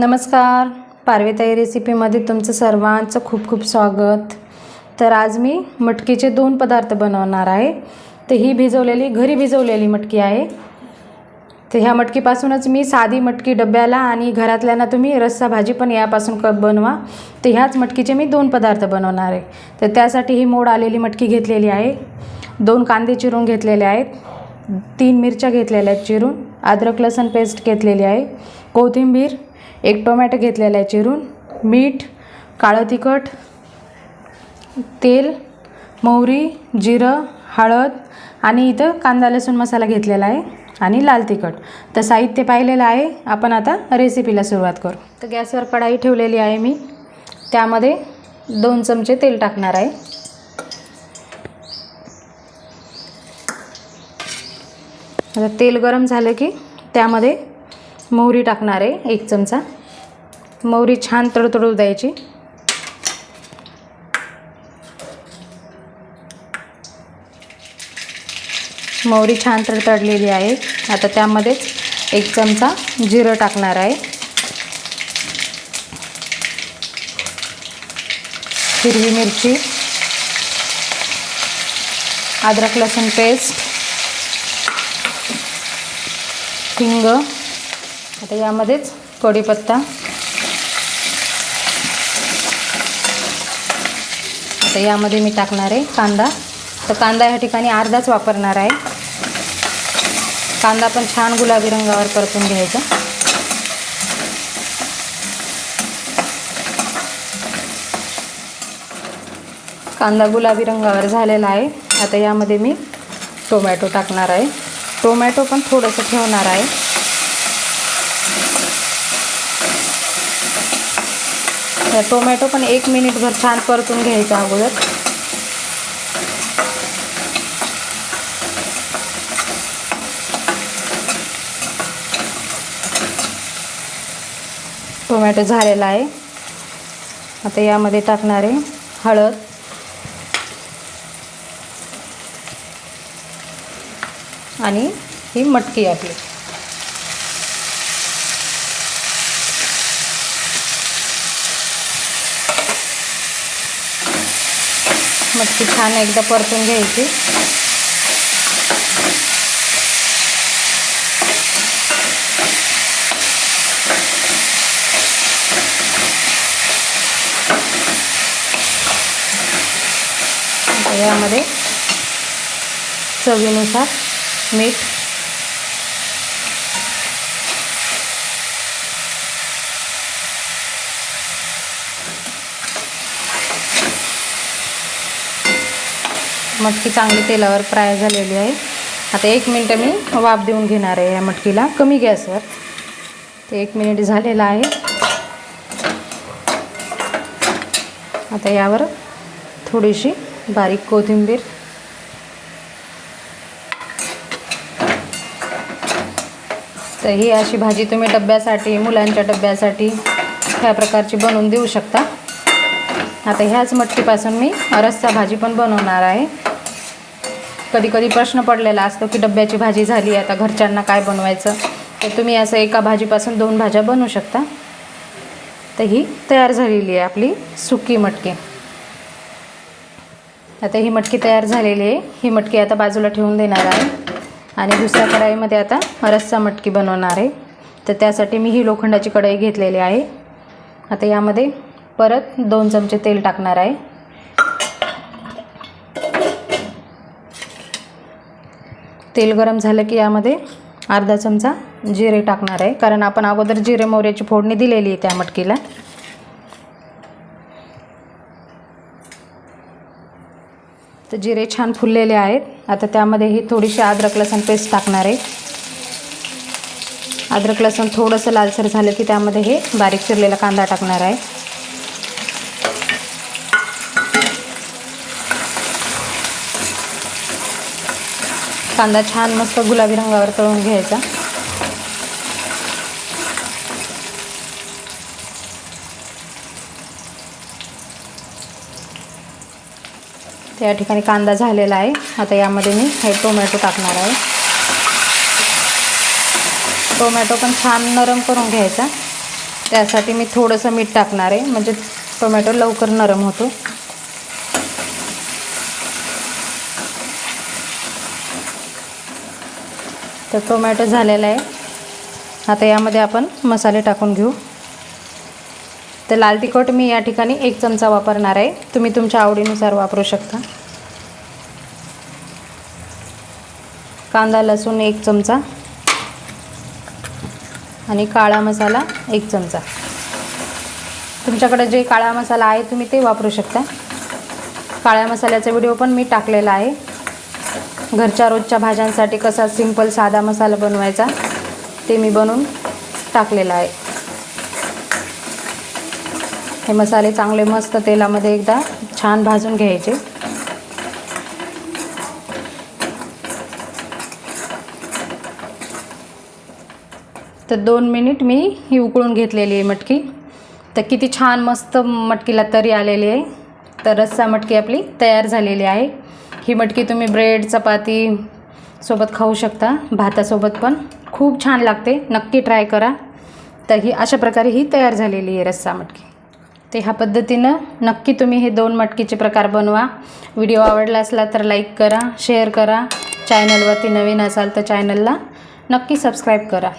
नमस्कार, पार्वेताई रेसिपीमध्ये तुमचं सर्वांचं खूप खूप स्वागत। तर आज मी मटकीचे 2 पदार्थ बनवणार आहे। तर ही घरी भिजवलेली मटकी आहे। तर ह्या मटकीपासूनच मी साधी मटकी डब्याला आणि घरातल्यांना तुम्ही रस्सा भाजी पण यापासून बनवा। तर ह्याच मटकीचे मी 2 पदार्थ बनवणार आहे। तर त्यासाठी ही मोड आलेली मटकी घेतलेली आहे। 2 कांदे चिरून घेतलेले आहेत, 3 मिरच्या घेतलेल्या आहेत चिरून, अद्रक लसूण पेस्ट घेतलेली आहे, कोथिंबीर, 1 टोमॅटो घेतलेला आहे चिरून, मीठ, काळं तिखट, तेल, मोहरी, जिरं, हळद आणि इथं कांदा लसूण मसाला घेतलेला आहे आणि लाल तिखट। तर साहित्य पाहिलेलं आहे। आपण आता रेसिपीला सुरुवात करू। तर गॅसवर कढाई ठेवलेली आहे मी, त्यामध्ये 2 चमचे तेल टाकणार आहे। आता तेल गरम झालं की त्यामध्ये मोहरी टाकणार आहे, 1 चमचा। मोहरी छान तडतडू द्यायची। मोहरी छान तडतडलेली आहे। आता त्यामध्येच 1 चमचा जिरं टाकणार आहे, हिरवी मिरची, अद्रक लसूण पेस्ट, हिंग, आता यामध्येच कढीपत्ता, आता यामध्ये मी टाकणार आहे कांदा। तर कांदा या ठिकाणी अर्धाच वापरणार आहे। कांदा पण छान गुलाबी रंगावर परतून घ्यायचा। कांदा गुलाबी रंगावर झालेला आहे। आता यामध्ये मी टोमॅटो टाकणार आहे। टोमॅटो पण थोडंसं ठेवणार आहे। टोमॅटो पण 1 मिनिटभर छान परतून घ्यायचा अगोदर। टोमॅटो झालेला आहे। आता यामध्ये टाकणार आहे हळद, आणि ही मटकी आपली। मटकी छान एकदा परतून घ्यायची। यामध्ये चवीनुसार मीठ, मटकी चांगली तेलावर फ्राय झालेली आहे। आता 1 मिनिट मी वाफ देऊन घेणार आहे या मटकीला कमी गॅसवर। ते 1 मिनिट झालेला आहे। आता यावर थोडीशी बारीक कोथिंबीर, तर ही अशी भाजी तुम्ही डब्यासाठी, मुलांच्या डब्यासाठी ह्या प्रकारची बनवून देऊ शकता। आता ह्याच मटकीपासून मी रस्सा भाजी पण बनवणार आहे। कधी कधी प्रश्न पडलेला असतो की डब्याची भाजी झाली, आता घरच्यांना काय बनवायचं। तर तुम्ही असं एका भाजीपासून 2 भाज्या बनवू शकता। तर ही तयार झालेली आहे आपली सुकी मटकी। आता ही मटकी तयार झालेली आहे। ही मटकी आता बाजूला ठेवून देणार आहे आणि दुसऱ्या कढईमध्ये आता रस्सा मटकी बनवणार आहे। तर त्यासाठी मी ही लोखंडाची कढई घेतलेली आहे। आता यामध्ये परत 2 चमचे तेल टाकणार आहे। तेल गरम झालं की यामध्ये अर्धा चमचा जिरे टाकणार आहे, कारण आपण अगोदर जिरे मोहरीची फोडणी दिलेली आहे त्या मटकीला। तर जिरे छान फुललेले आहेत। आता त्यामध्ये ही थोडीशी अद्रक लसूण पेस्ट टाकणार आहे। अद्रक लसूण थोडंसं लालसर झालं की त्यामध्ये हे बारीक चिरलेला कांदा टाकणार आहे। कांदा छान मस्त गुलाबी रंगावर तळून घ्यायचा। या ठिकाणी कांदा झालेला आहे। आता यामध्ये मी हे टोमॅटो टाकणार आहे। टोमॅटो पण छान नरम करून घ्यायचा, त्यासाठी मी थोडंसं मीठ टाकणार आहे, म्हणजे टोमॅटो लवकर नरम होतो. तर टोमॅटो झालेला आहे. आता यामध्ये आपण मसाले टाकून घेऊ. तर लाल तिखट मी या ठिकाणी 1 चमचा वापरणार आहे. तुम्ही तुमच्या आवडीनुसार वापरू शकता. कांदा लसूण 1 चमचा आणि काळा मसाला 1 चमचा. तुमच्याकडे जे काळा मसाला आहे तुम्ही ते वापरू शकता. काळ्या मसाल्याचा व्हिडिओ पण मी टाकलेला आहे. घरच्या रोजच्या भाज्यांसाठी कसा सिंपल साधा मसाला बनवायचा ते मी बनवून टाकलेला आहे. हे मसाले चांगले मस्त तेलामध्ये एकदा छान भाजून घ्यायचे. तर 2 मिनिट मी ही उकळून घेतलेली आहे मटकी. तर किती छान मस्त मटकीला तरी आलेली आहे. तर रस्सा मटकी आपली तयार झालेली आहे. ही मटकी तुम्ही ब्रेड चपाती सोबत खाऊ शकता, भातासोबत पण खूप छान लागते. नक्की ट्राय करा. तर ही अशा प्रकारे ही तयार झालेली आहे रस्सा मटकी. ते ह्या पद्धतीनं नक्की तुम्ही हे 2 मटकीचे प्रकार बनवा. व्हिडिओ आवडला असला तर लाईक करा, शेअर करा. चॅनलवरती नवीन असाल तर चॅनलला नक्की सबस्क्राईब करा.